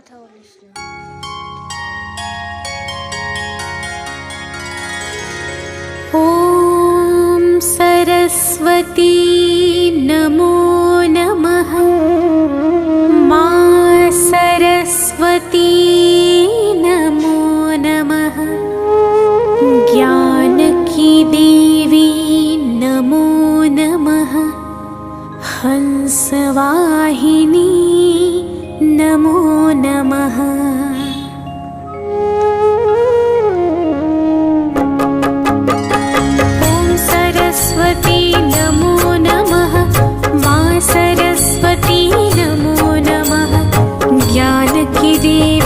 अथ विष्णु। ॐ सरस्वती नमो नमः। मा सरस्वती नमो नमः। ज्ञान की देवी नमो नमः। हंसवाहिनी नमो नमः। ॐ सरस्वती नमो नमः। मा सरस्वती नमो नमः। ज्ञान की देवी